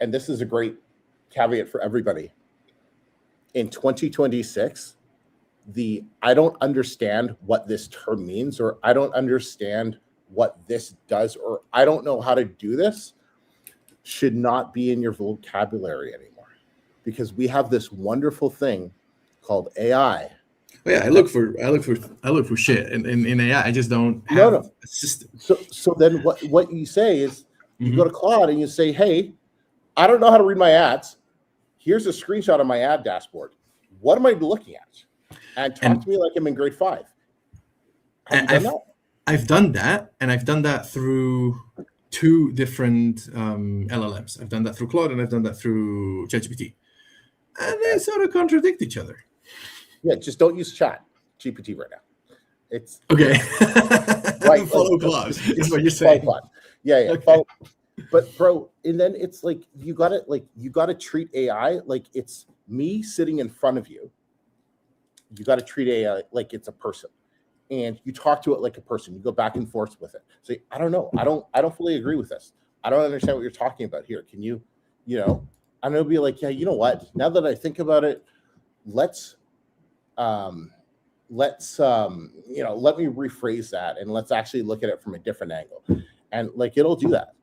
and this is a great caveat for everybody. In 2026, I don't understand what this term means, or I don't understand what this does, or I don't know how to do this, should not be in your vocabulary anymore, because we have this wonderful thing called AI. Oh, yeah, I look for shit in AI. I just don't have a system. So then what you say is you go to Claude and you say, hey, I don't know how to read my ads. Here's a screenshot of my ad dashboard. What am I looking at? And talk to me like I'm in grade 5. I've done that, and I've done that through 2 different LLMs. I've done that through Claude, and I've done that through ChatGPT, and they sort of contradict each other. Yeah, just don't use Chat GPT right now. It's okay. Right, follow Claude is what you're saying. Yeah. Okay. Follow. But bro, and then it's like you gotta treat AI like it's me sitting in front of you. You got to treat AI like it's a person, and you talk to it like a person. You go back and forth with it. Say, I don't know. I don't fully agree with this. I don't understand what you're talking about here. Can you, I'm gonna be like, yeah, you know what? Now that I think about it, let me rephrase that, and let's actually look at it from a different angle. And like it'll do that.